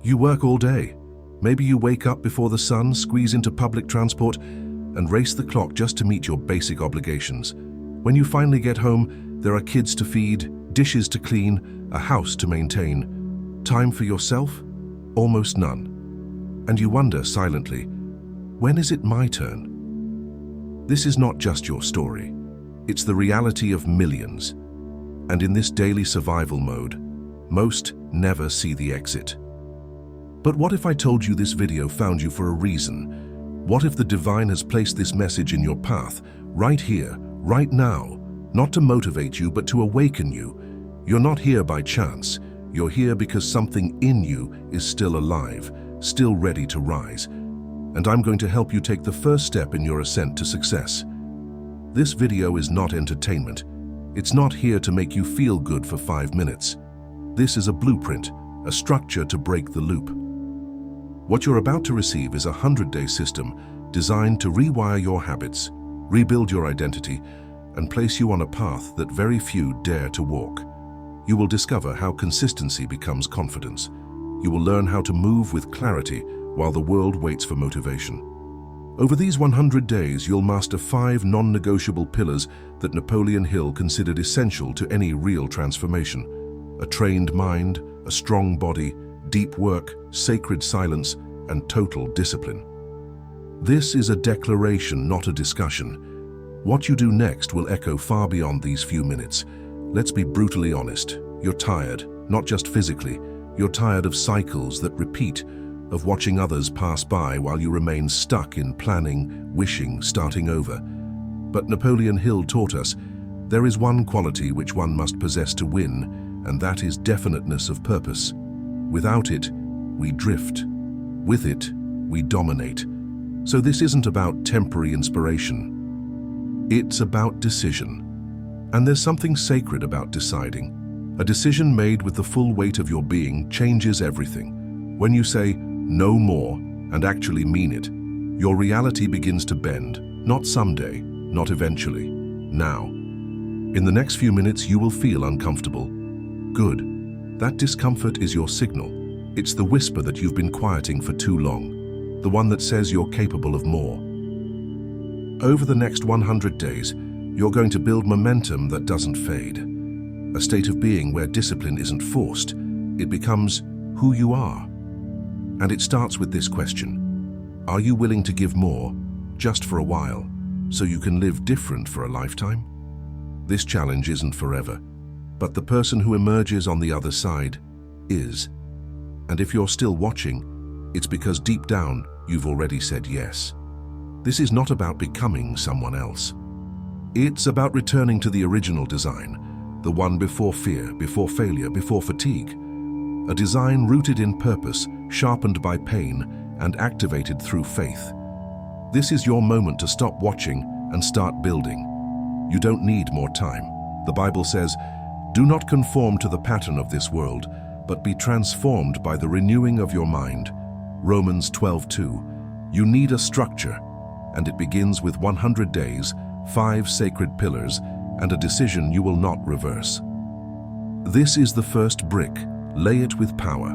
You work all day. Maybe you wake up before the sun, squeeze into public transport, and race the clock just to meet your basic obligations. When you finally get home, there are kids to feed, dishes to clean, a house to maintain. Time for yourself? Almost none. And you wonder silently, when is it my turn? This is not just your story. It's the reality of millions. And in this daily survival mode, most never see the exit. But what if I told you this video found you for a reason? What if the divine has placed this message in your path, right here, right now, not to motivate you, but to awaken you? You're not here by chance. You're here because something in you is still alive, still ready to rise. And I'm going to help you take the first step in your ascent to success. This video is not entertainment. It's not here to make you feel good for 5 minutes. This is a blueprint, a structure to break the loop. What you're about to receive is a 100-day system designed to rewire your habits, rebuild your identity, and place you on a path that very few dare to walk. You will discover how consistency becomes confidence. You will learn how to move with clarity while the world waits for motivation. Over these 100 days, you'll master 5 non-negotiable pillars that Napoleon Hill considered essential to any real transformation. A trained mind, a strong body, deep work, sacred silence, and total discipline. This is a declaration, not a discussion. What you do next will echo far beyond these few minutes. Let's be brutally honest. You're tired, not just physically. You're tired of cycles that repeat, of watching others pass by while you remain stuck in planning, wishing, starting over. But Napoleon Hill taught us, there is one quality which one must possess to win, and that is definiteness of purpose. Without it, we drift. With it, we dominate. So this isn't about temporary inspiration. It's about decision. And there's something sacred about deciding. A decision made with the full weight of your being changes everything. When you say, no more, and actually mean it, your reality begins to bend, not someday, not eventually, now. In the next few minutes, you will feel uncomfortable. Good. That discomfort is your signal. It's the whisper that you've been quieting for too long, the one that says you're capable of more. Over the next 100 days, you're going to build momentum that doesn't fade. A state of being where discipline isn't forced, it becomes who you are. And it starts with this question: are you willing to give more, just for a while, so you can live different for a lifetime? This challenge isn't forever, but the person who emerges on the other side is. And if you're still watching, it's because deep down, you've already said yes. This is not about becoming someone else. It's about returning to the original design, the one before fear, before failure, before fatigue. A design rooted in purpose, sharpened by pain, and activated through faith. This is your moment to stop watching and start building. You don't need more time. The Bible says, "Do not conform to the pattern of this world, but be transformed by the renewing of your mind." Romans 12:2. You need a structure, and it begins with 100 days, 5 sacred pillars, and a decision you will not reverse. This is the first brick. Lay it with power.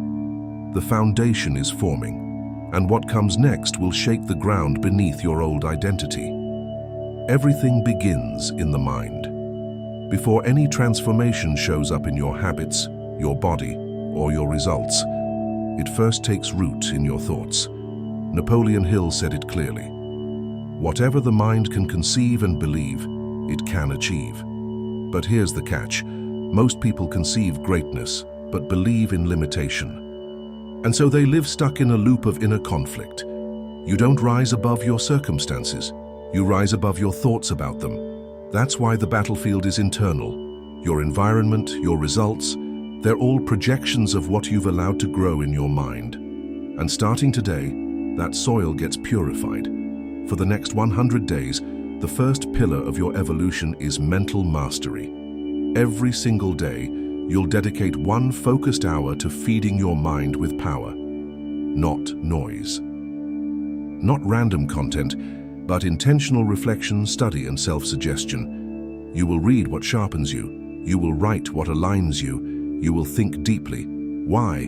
The foundation is forming, and what comes next will shake the ground beneath your old identity. Everything begins in the mind. Before any transformation shows up in your habits, your body, or your results, it first takes root in your thoughts. Napoleon Hill said it clearly. Whatever the mind can conceive and believe, it can achieve. But here's the catch. Most people conceive greatness, but believe in limitation. And so they live stuck in a loop of inner conflict. You don't rise above your circumstances. You rise above your thoughts about them. That's why the battlefield is internal. Your environment, your results, they're all projections of what you've allowed to grow in your mind. And starting today, that soil gets purified. For the next 100 days, the first pillar of your evolution is mental mastery. Every single day, you'll dedicate 1 focused hour to feeding your mind with power, not noise. Not random content, but intentional reflection, study, and self-suggestion. You will read what sharpens you. You will write what aligns you. You will think deeply. Why?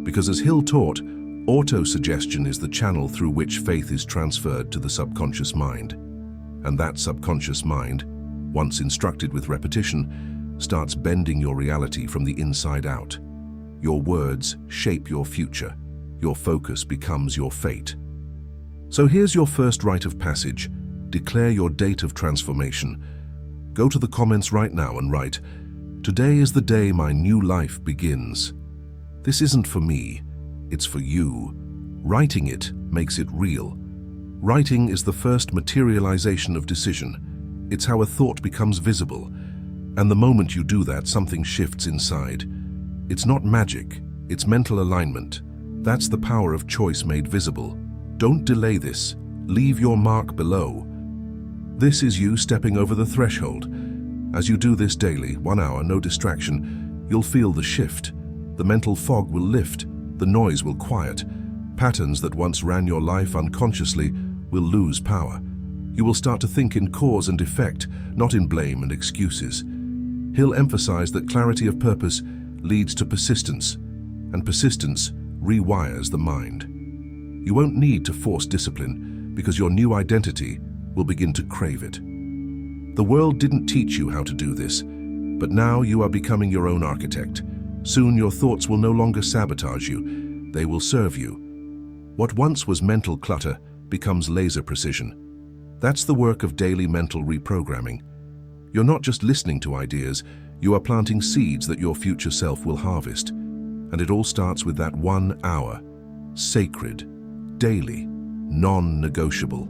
Because as Hill taught, auto-suggestion is the channel through which faith is transferred to the subconscious mind. And that subconscious mind, once instructed with repetition, starts bending your reality from the inside out. Your words shape your future. Your focus becomes your fate. So here's your first rite of passage. Declare your date of transformation. Go to the comments right now and write, "Today is the day my new life begins." This isn't for me, it's for you. Writing it makes it real. Writing is the first materialization of decision. It's how a thought becomes visible. And the moment you do that, something shifts inside. It's not magic, it's mental alignment. That's the power of choice made visible. Don't delay this. Leave your mark below. This is you stepping over the threshold. As you do this daily, 1 hour, no distraction, you'll feel the shift. The mental fog will lift, the noise will quiet. Patterns that once ran your life unconsciously will lose power. You will start to think in cause and effect, not in blame and excuses. Hill emphasized that clarity of purpose leads to persistence, and persistence rewires the mind. You won't need to force discipline because your new identity will begin to crave it. The world didn't teach you how to do this, but now you are becoming your own architect. Soon your thoughts will no longer sabotage you, they will serve you. What once was mental clutter becomes laser precision. That's the work of daily mental reprogramming. You're not just listening to ideas, you are planting seeds that your future self will harvest. And it all starts with that 1 hour, sacred, daily, non-negotiable.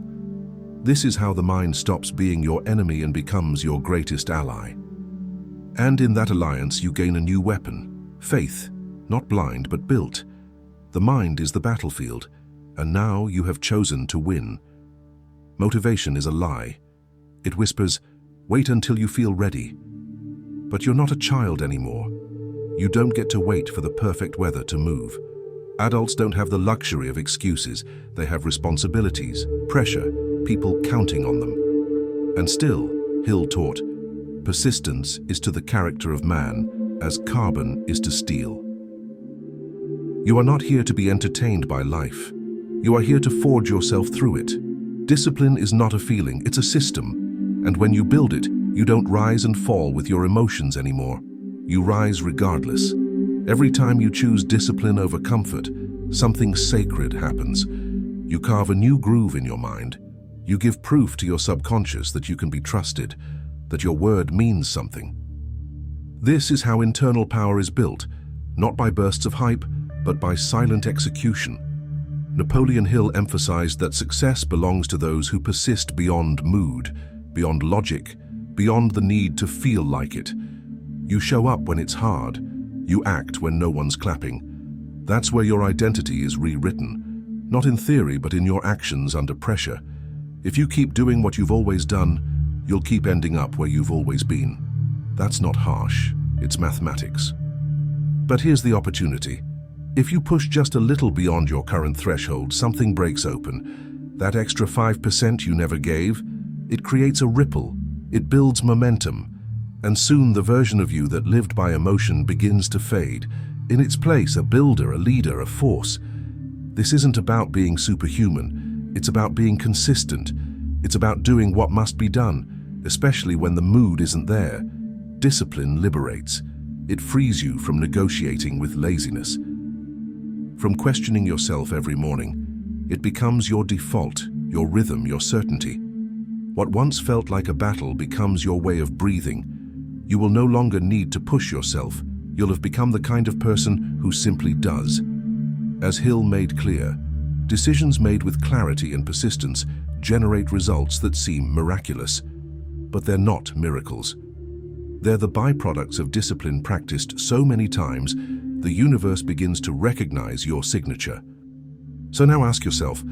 This is how the mind stops being your enemy and becomes your greatest ally. And in that alliance you gain a new weapon, faith, not blind but built. The mind is the battlefield, and now you have chosen to win. Motivation is a lie. It whispers, wait until you feel ready. But you're not a child anymore. You don't get to wait for the perfect weather to move. Adults don't have the luxury of excuses. They have responsibilities, pressure, people counting on them. And still, Hill taught, persistence is to the character of man as carbon is to steel. You are not here to be entertained by life. You are here to forge yourself through it. Discipline is not a feeling, it's a system. And when you build it, you don't rise and fall with your emotions anymore. You rise regardless. Every time you choose discipline over comfort, something sacred happens. You carve a new groove in your mind. You give proof to your subconscious that you can be trusted, that your word means something. This is how internal power is built, not by bursts of hype, but by silent execution. Napoleon Hill emphasized that success belongs to those who persist beyond mood, beyond logic, beyond the need to feel like it. You show up when it's hard. You act when no one's clapping. That's where your identity is rewritten, not in theory, but in your actions under pressure. If you keep doing what you've always done, you'll keep ending up where you've always been. That's not harsh, it's mathematics. But here's the opportunity. If you push just a little beyond your current threshold, something breaks open. That extra 5% you never gave, it creates a ripple, it builds momentum. And soon the version of you that lived by emotion begins to fade. In its place, a builder, a leader, a force. This isn't about being superhuman. It's about being consistent. It's about doing what must be done, especially when the mood isn't there. Discipline liberates. It frees you from negotiating with laziness. From questioning yourself every morning, it becomes your default, your rhythm, your certainty. What once felt like a battle becomes your way of breathing. You will no longer need to push yourself. You'll have become the kind of person who simply does. As Hill made clear, decisions made with clarity and persistence generate results that seem miraculous. But they're not miracles. They're the byproducts of discipline practiced so many times, the universe begins to recognize your signature. So now ask yourself,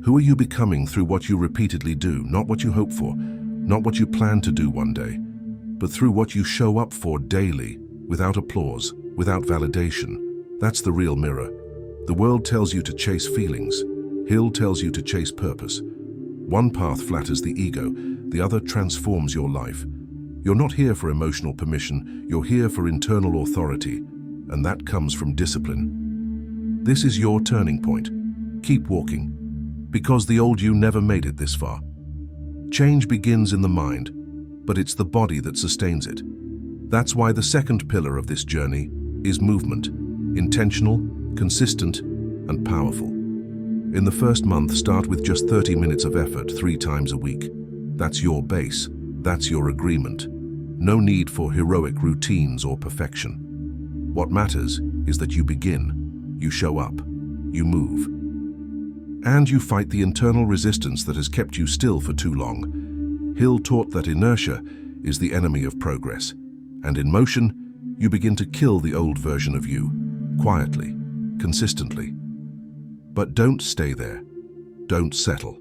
who are you becoming through what you repeatedly do, not what you hope for, not what you plan to do one day, but through what you show up for daily, without applause, without validation? That's the real mirror. The world tells you to chase feelings. Hill tells you to chase purpose. One path flatters the ego, the other transforms your life. You're not here for emotional permission, you're here for internal authority, and that comes from discipline. This is your turning point. Keep walking, because the old you never made it this far. Change begins in the mind, but it's the body that sustains it. That's why the second pillar of this journey is movement, intentional, consistent, and powerful. In the first month, start with just 30 minutes of effort 3 times a week. That's your base. That's your agreement. No need for heroic routines or perfection. What matters is that you begin, you show up, you move. And you fight the internal resistance that has kept you still for too long. Hill taught that inertia is the enemy of progress. And in motion, you begin to kill the old version of you, quietly, consistently. But don't stay there. Don't settle.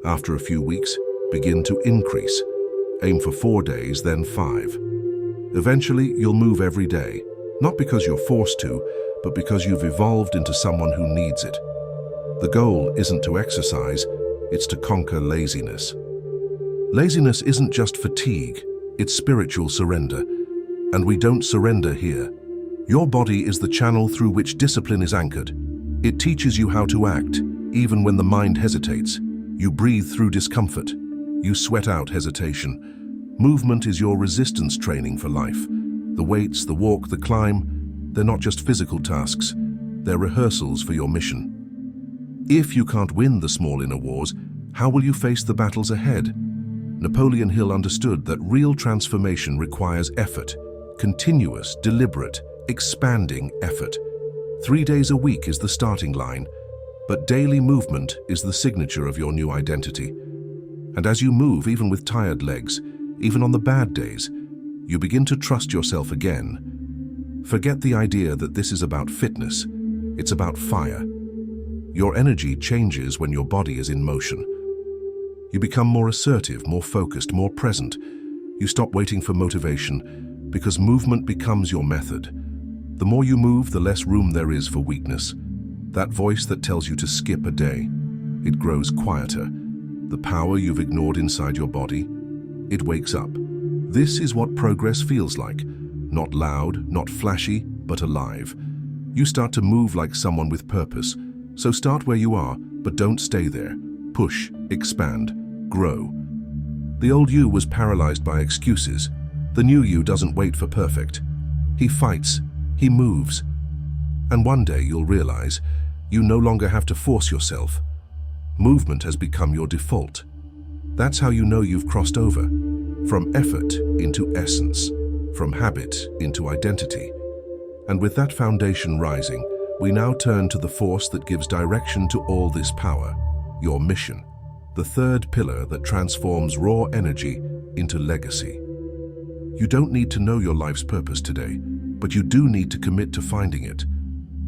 After a few weeks, begin to increase. Aim for 4 days, then 5. Eventually, you'll move every day, not because you're forced to, but because you've evolved into someone who needs it. The goal isn't to exercise, it's to conquer laziness. Laziness isn't just fatigue, it's spiritual surrender. And we don't surrender here. Your body is the channel through which discipline is anchored. It teaches you how to act, even when the mind hesitates. You breathe through discomfort. You sweat out hesitation. Movement is your resistance training for life. The weights, the walk, the climb, they're not just physical tasks. They're rehearsals for your mission. If you can't win the small inner wars, how will you face the battles ahead? Napoleon Hill understood that real transformation requires effort, continuous, deliberate, expanding effort. 3 days a week is the starting line, but daily movement is the signature of your new identity. And as you move, even with tired legs, even on the bad days, you begin to trust yourself again. Forget the idea that this is about fitness. It's about fire. Your energy changes when your body is in motion. You become more assertive, more focused, more present. You stop waiting for motivation, because movement becomes your method. The more you move, the less room there is for weakness. That voice that tells you to skip a day, it grows quieter. The power you've ignored inside your body, it wakes up. This is what progress feels like. Not loud, not flashy, but alive. You start to move like someone with purpose. So start where you are, but don't stay there. Push, expand, grow. The old you was paralyzed by excuses. The new you doesn't wait for perfect. He fights, he moves. And one day you'll realize you no longer have to force yourself. Movement has become your default. That's how you know you've crossed over. From effort into essence, from habit into identity. And with that foundation rising, we now turn to the force that gives direction to all this power, your mission, the third pillar that transforms raw energy into legacy. You don't need to know your life's purpose today, but you do need to commit to finding it.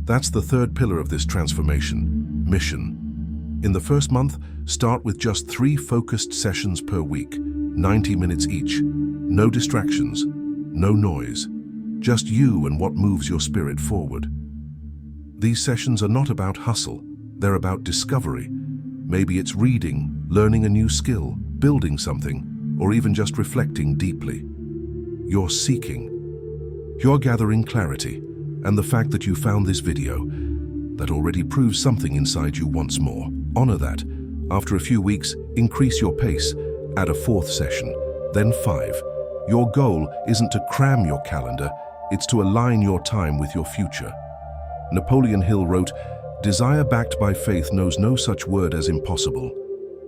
That's the third pillar of this transformation, mission. In the first month, start with just 3 focused sessions per week, 90 minutes each. No distractions, no noise, just you and what moves your spirit forward. These sessions are not about hustle, they're about discovery. Maybe it's reading, learning a new skill, building something, or even just reflecting deeply. You're seeking. You're gathering clarity, and the fact that you found this video, that already proves something inside you once more. Honor that. After a few weeks, increase your pace, add a 4th session, then 5. Your goal isn't to cram your calendar, it's to align your time with your future. Napoleon Hill wrote, "Desire backed by faith knows no such word as impossible."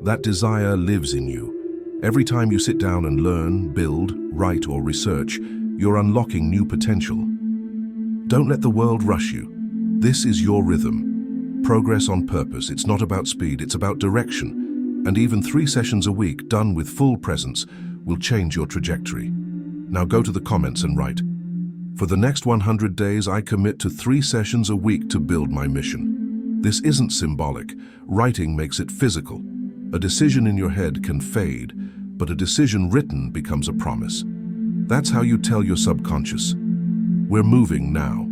That desire lives in you. Every time you sit down and learn, build, write, or research, you're unlocking new potential. Don't let the world rush you. This is your rhythm. Progress on purpose. It's not about speed, it's about direction. And even 3 sessions a week done with full presence will change your trajectory. Now go to the comments and write, "For the next 100 days, I commit to 3 sessions a week to build my mission." This isn't symbolic. Writing makes it physical. A decision in your head can fade, but a decision written becomes a promise. That's how you tell your subconscious, "We're moving now."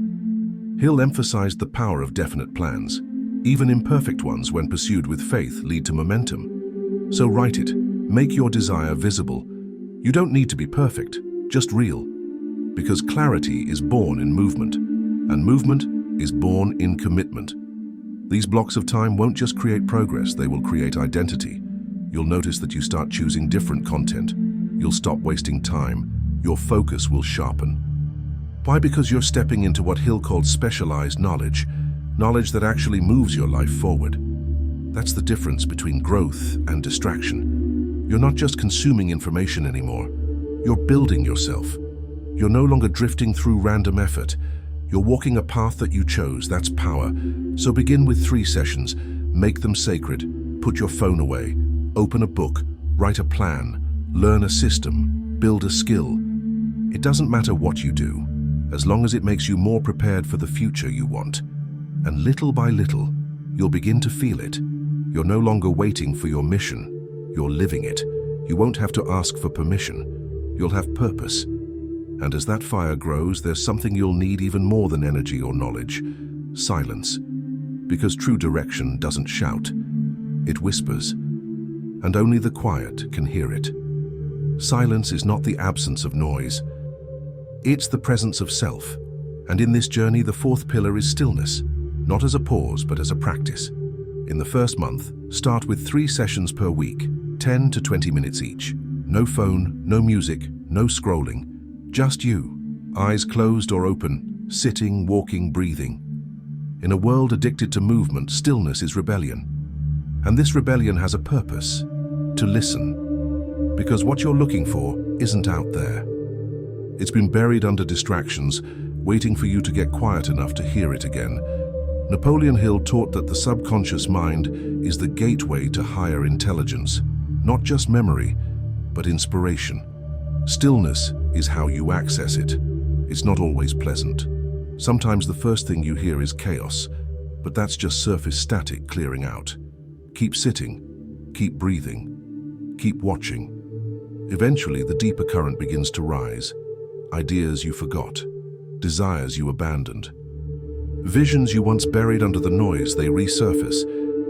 Hill emphasized the power of definite plans. Even imperfect ones, when pursued with faith, lead to momentum. So write it. Make your desire visible. You don't need to be perfect, just real. Because clarity is born in movement, and movement is born in commitment. These blocks of time won't just create progress, they will create identity. You'll notice that you start choosing different content. You'll stop wasting time. Your focus will sharpen. Why? Because you're stepping into what Hill called specialized knowledge, knowledge that actually moves your life forward. That's the difference between growth and distraction. You're not just consuming information anymore. You're building yourself. You're no longer drifting through random effort. You're walking a path that you chose. That's power. So begin with 3 sessions. Make them sacred. Put your phone away. Open a book. Write a plan. Learn a system. Build a skill. It doesn't matter what you do, as long as it makes you more prepared for the future you want. And little by little, you'll begin to feel it. You're no longer waiting for your mission. You're living it. You won't have to ask for permission. You'll have purpose. And as that fire grows, there's something you'll need even more than energy or knowledge: silence. Because true direction doesn't shout. It whispers. And only the quiet can hear it. Silence is not the absence of noise. It's the presence of self. And in this journey, the 4th pillar is stillness, not as a pause, but as a practice. In the first month, start with 3 sessions per week, 10 to 20 minutes each. No phone, no music, no scrolling. Just you, eyes closed or open, sitting, walking, breathing. In a world addicted to movement, stillness is rebellion. And this rebellion has a purpose: to listen. Because what you're looking for isn't out there. It's been buried under distractions, waiting for you to get quiet enough to hear it again. Napoleon Hill taught that the subconscious mind is the gateway to higher intelligence, not just memory, but inspiration. Stillness is how you access it. It's not always pleasant. Sometimes the first thing you hear is chaos, but that's just surface static clearing out. Keep sitting, keep breathing, keep watching. Eventually, the deeper current begins to rise. Ideas you forgot, desires you abandoned. Visions you once buried under the noise, they resurface,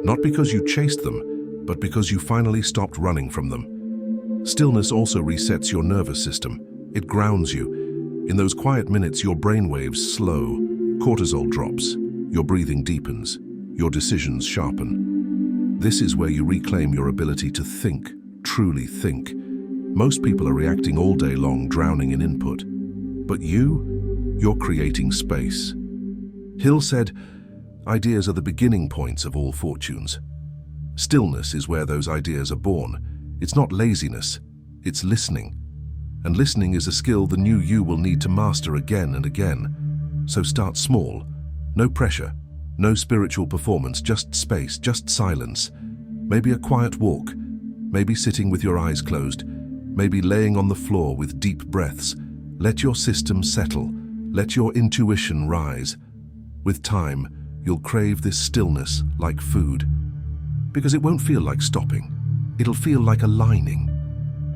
not because you chased them, but because you finally stopped running from them. Stillness also resets your nervous system. It grounds you. In those quiet minutes, your brain waves slow, cortisol drops, your breathing deepens, your decisions sharpen. This is where you reclaim your ability to think, truly think. Most people are reacting all day long, drowning in input. But you're creating space. Hill said, ideas are the beginning points of all fortunes. Stillness is where those ideas are born. It's not laziness, it's listening. And listening is a skill the new you will need to master again and again. So start small. No pressure, no spiritual performance, just space, just silence. Maybe a quiet walk, maybe sitting with your eyes closed, maybe laying on the floor with deep breaths. Let your system settle, let your intuition rise. With time, you'll crave this stillness like food. Because it won't feel like stopping, it'll feel like aligning.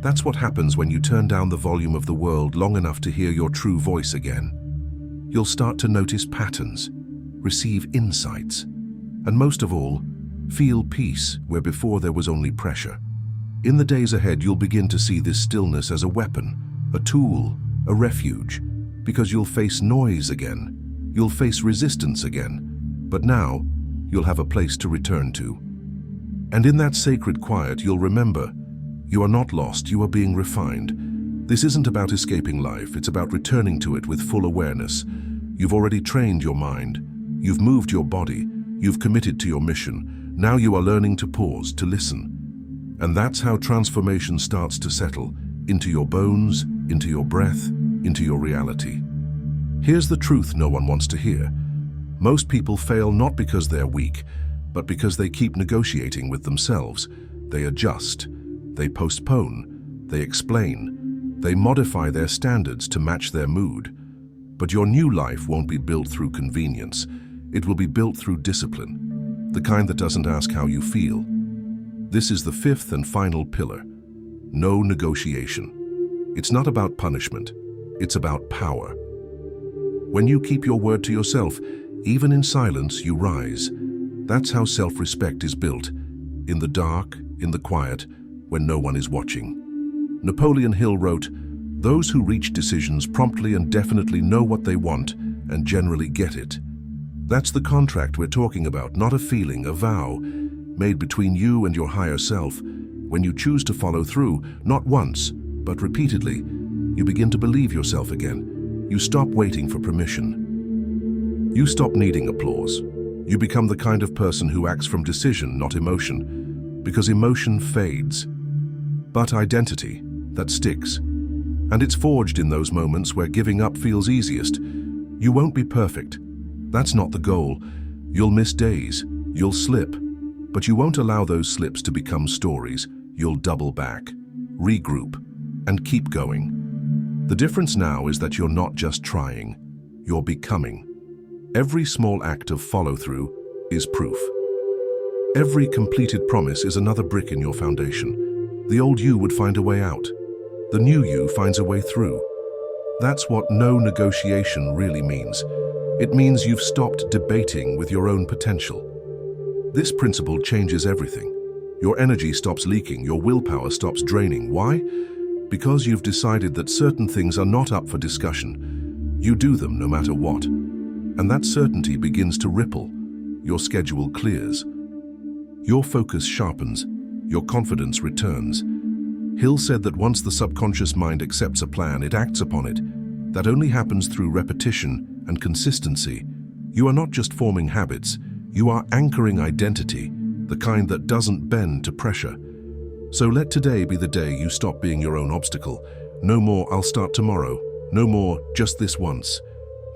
That's what happens when you turn down the volume of the world long enough to hear your true voice again. You'll start to notice patterns, receive insights, and most of all, feel peace where before there was only pressure. In the days ahead, you'll begin to see this stillness as a weapon, a tool, a refuge, because you'll face noise again. You'll face resistance again, but now you'll have a place to return to. And in that sacred quiet, you'll remember, you are not lost, you are being refined. This isn't about escaping life, it's about returning to it with full awareness. You've already trained your mind, you've moved your body, you've committed to your mission. Now you are learning to pause, to listen. And that's how transformation starts to settle into your bones, into your breath, into your reality. Here's the truth no one wants to hear. Most people fail not because they're weak, but because they keep negotiating with themselves. They adjust, they postpone, they explain, they modify their standards to match their mood. But your new life won't be built through convenience. It will be built through discipline, the kind that doesn't ask how you feel. This is the 5th and final pillar: no negotiation. It's not about punishment, it's about power. When you keep your word to yourself, even in silence, you rise. That's how self-respect is built, in the dark, in the quiet, when no one is watching. Napoleon Hill wrote, "Those who reach decisions promptly and definitely know what they want and generally get it." That's the contract we're talking about, not a feeling, a vow, made between you and your higher self. When you choose to follow through, not once, but repeatedly, you begin to believe yourself again. You stop waiting for permission. You stop needing applause. You become the kind of person who acts from decision, not emotion, because emotion fades. But identity, that sticks. And it's forged in those moments where giving up feels easiest. You won't be perfect. That's not the goal. You'll miss days. You'll slip. But you won't allow those slips to become stories. You'll double back, regroup, and keep going. The difference now is that you're not just trying. You're becoming. Every small act of follow-through is proof. Every completed promise is another brick in your foundation. The old you would find a way out. The new you finds a way through. That's what no negotiation really means. It means you've stopped debating with your own potential. This principle changes everything. Your energy stops leaking, your willpower stops draining. Why? Because you've decided that certain things are not up for discussion. You do them no matter what. And that certainty begins to ripple. Your schedule clears. Your focus sharpens. Your confidence returns. Hill said that once the subconscious mind accepts a plan, it acts upon it. That only happens through repetition and consistency. You are not just forming habits, you are anchoring identity, the kind that doesn't bend to pressure. So let today be the day you stop being your own obstacle. No more "I'll start tomorrow." No more "just this once."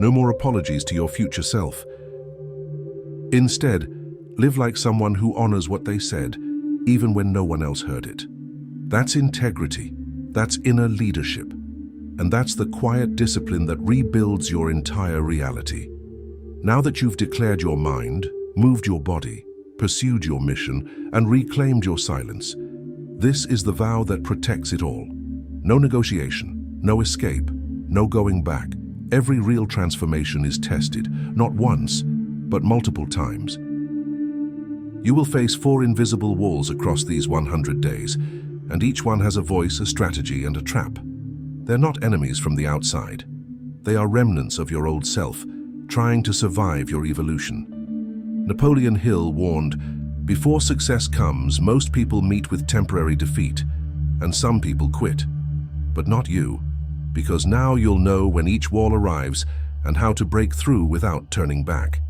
No more apologies to your future self. Instead, live like someone who honors what they said, even when no one else heard it. That's integrity. That's inner leadership. And that's the quiet discipline that rebuilds your entire reality. Now that you've declared your mind, moved your body, pursued your mission, and reclaimed your silence, this is the vow that protects it all. No negotiation, no escape, no going back. Every real transformation is tested, not once, but multiple times. You will face 4 invisible walls across these 100 days, and each one has a voice, a strategy, and a trap. They're not enemies from the outside. They are remnants of your old self, trying to survive your evolution. Napoleon Hill warned, "Before success comes, most people meet with temporary defeat, and some people quit. But not you, because now you'll know when each wall arrives and how to break through without turning back."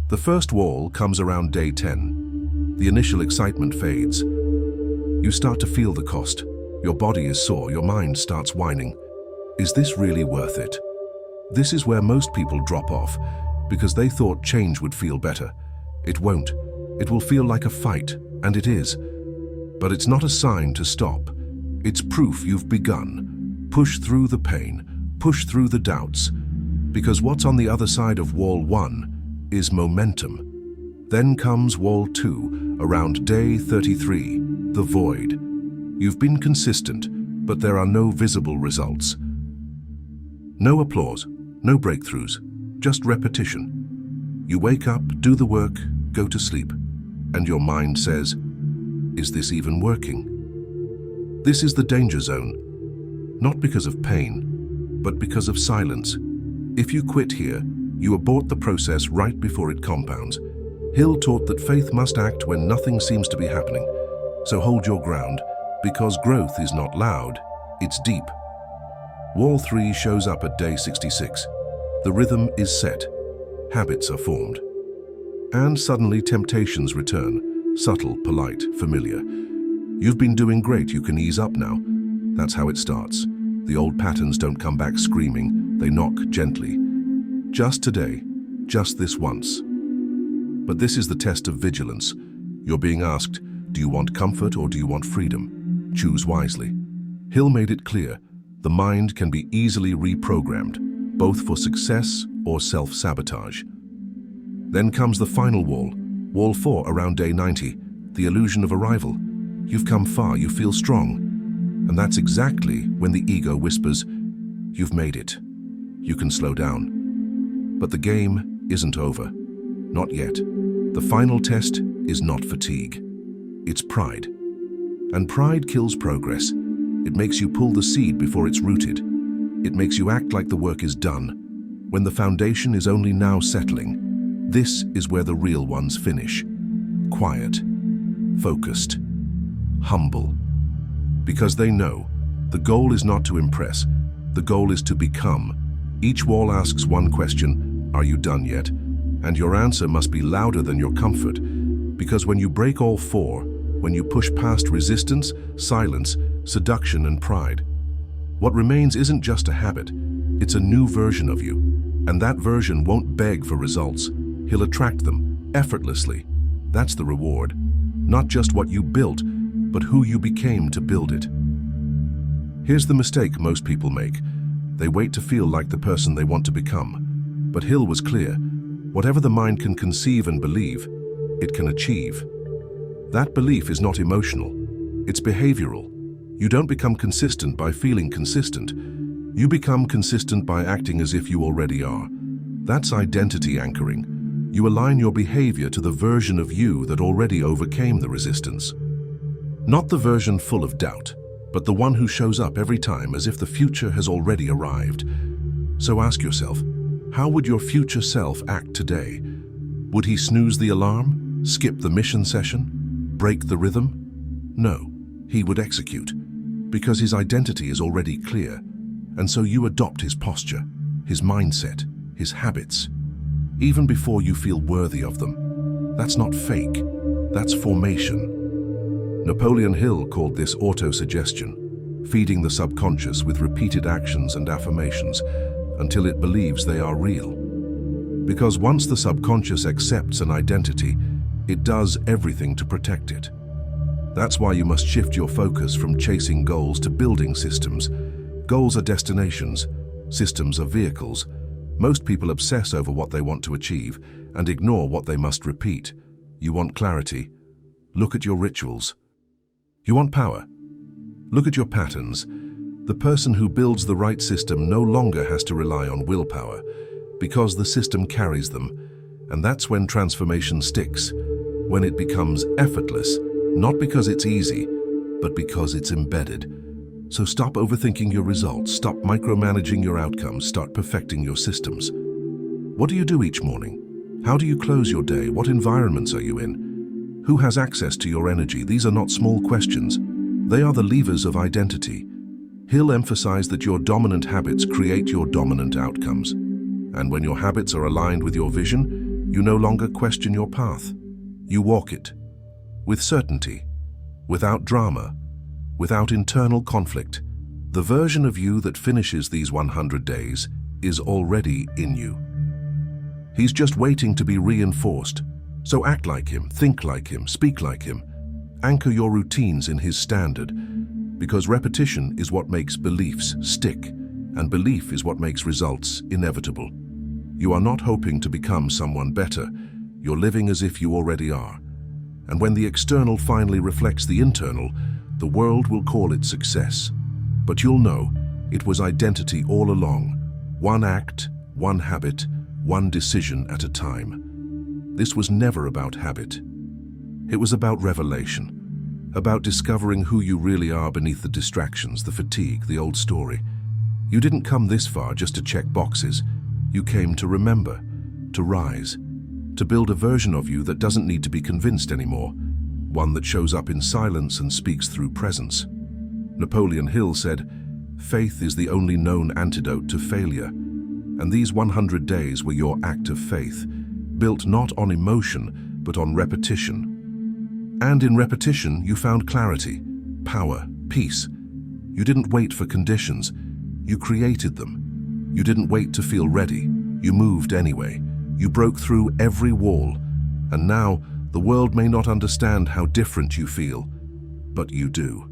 The first wall comes around day 10. The initial excitement fades. You start to feel the cost. Your body is sore, your mind starts whining. Is this really worth it? This is where most people drop off, because they thought change would feel better. It won't. It will feel like a fight, and it is. But it's not a sign to stop. It's proof you've begun. Push through the pain, push through the doubts, because what's on the other side of wall 1 is momentum. Then comes wall 2, around day 33, the void. You've been consistent, but there are no visible results. No applause, no breakthroughs, just repetition. You wake up, do the work, go to sleep, and your mind says, "Is this even working?" This is the danger zone, not because of pain, but because of silence. If you quit here, you abort the process right before it compounds. Hill taught that faith must act when nothing seems to be happening. So hold your ground, because growth is not loud, it's deep. Wall 3 shows up at day 66. The rhythm is set, habits are formed. And suddenly temptations return, subtle, polite, familiar. You've been doing great, you can ease up now. That's how it starts. The old patterns don't come back screaming, they knock gently. Just today, just this once. But this is the test of vigilance. You're being asked, do you want comfort or do you want freedom? Choose wisely. Hill made it clear, the mind can be easily reprogrammed, both for success or self-sabotage. Then comes the final wall, wall 4 around day 90, the illusion of arrival. You've come far, you feel strong. And that's exactly when the ego whispers, you've made it. You can slow down. But the game isn't over. Not yet. The final test is not fatigue. It's pride. And pride kills progress. It makes you pull the seed before it's rooted. It makes you act like the work is done, when the foundation is only now settling. This is where the real ones finish. Quiet, focused, humble. Because they know, the goal is not to impress, the goal is to become. Each wall asks one question, are you done yet? And your answer must be louder than your comfort. Because when you break all four, when you push past resistance, silence, seduction, and pride, what remains isn't just a habit, it's a new version of you. And that version won't beg for results. He'll attract them, effortlessly. That's the reward. Not just what you built, but who you became to build it. Here's the mistake most people make. They wait to feel like the person they want to become. But Hill was clear. Whatever the mind can conceive and believe, it can achieve. That belief is not emotional. It's behavioral. You don't become consistent by feeling consistent. You become consistent by acting as if you already are. That's identity anchoring. You align your behavior to the version of you that already overcame the resistance. Not the version full of doubt, but the one who shows up every time as if the future has already arrived. So ask yourself, how would your future self act today? Would he snooze the alarm? Skip the mission session? Break the rhythm? No, he would execute, because his identity is already clear. And so you adopt his posture, his mindset, his habits, even before you feel worthy of them. That's not fake, that's formation. Napoleon Hill called this auto-suggestion, feeding the subconscious with repeated actions and affirmations until it believes they are real. Because once the subconscious accepts an identity, it does everything to protect it. That's why you must shift your focus from chasing goals to building systems. Goals are destinations, systems are vehicles. Most people obsess over what they want to achieve and ignore what they must repeat. You want clarity? Look at your rituals. You want power? Look at your patterns. The person who builds the right system no longer has to rely on willpower, because the system carries them. And that's when transformation sticks, when it becomes effortless, not because it's easy, but because it's embedded. So stop overthinking your results, stop micromanaging your outcomes, start perfecting your systems. What do you do each morning? How do you close your day? What environments are you in? Who has access to your energy? These are not small questions. They are the levers of identity. Hill emphasized that your dominant habits create your dominant outcomes. And when your habits are aligned with your vision, you no longer question your path. You walk it. With certainty, without drama, without internal conflict. The version of you that finishes these 100 days is already in you. He's just waiting to be reinforced. So act like him, think like him, speak like him. Anchor your routines in his standard, because repetition is what makes beliefs stick, and belief is what makes results inevitable. You are not hoping to become someone better. You're living as if you already are. And when the external finally reflects the internal, the world will call it success. But you'll know it was identity all along. One act, one habit, one decision at a time. This was never about habit. It was about revelation, about discovering who you really are beneath the distractions, the fatigue, the old story. You didn't come this far just to check boxes. You came to remember, to rise, to build a version of you that doesn't need to be convinced anymore. One that shows up in silence and speaks through presence. Napoleon Hill said, "Faith is the only known antidote to failure." And these 100 days were your act of faith, built not on emotion, but on repetition. And in repetition, you found clarity, power, peace. You didn't wait for conditions, you created them. You didn't wait to feel ready, you moved anyway. You broke through every wall, and now, the world may not understand how different you feel, but you do.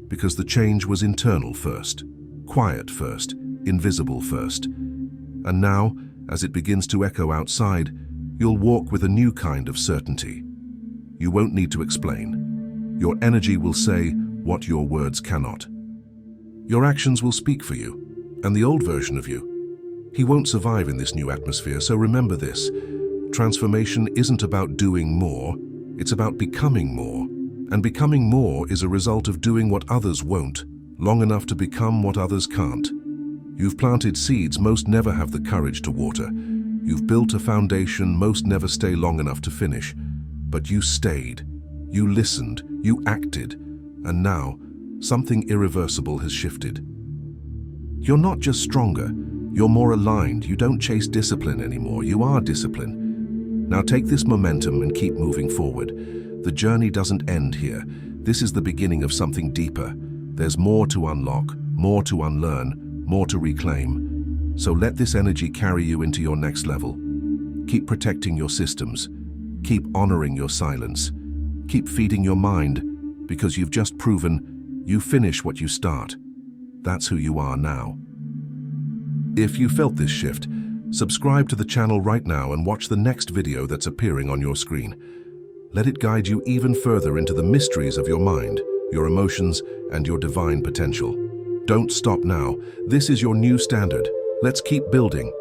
Because the change was internal first, quiet first, invisible first. And now, as it begins to echo outside, you'll walk with a new kind of certainty. You won't need to explain. Your energy will say what your words cannot. Your actions will speak for you, and the old version of you. He won't survive in this new atmosphere, so remember this. Transformation isn't about doing more, it's about becoming more. And becoming more is a result of doing what others won't, long enough to become what others can't. You've planted seeds most never have the courage to water. You've built a foundation most never stay long enough to finish. But you stayed, you listened, you acted, and now something irreversible has shifted. You're not just stronger, you're more aligned. You don't chase discipline anymore, you are discipline. Now take this momentum and keep moving forward. The journey doesn't end here. This is the beginning of something deeper. There's more to unlock, more to unlearn, more to reclaim. So let this energy carry you into your next level. Keep protecting your systems. Keep honoring your silence. Keep feeding your mind, because you've just proven you finish what you start. That's who you are now. If you felt this shift, subscribe to the channel right now and watch the next video that's appearing on your screen. Let it guide you even further into the mysteries of your mind, your emotions, and your divine potential. Don't stop now. This is your new standard. Let's keep building.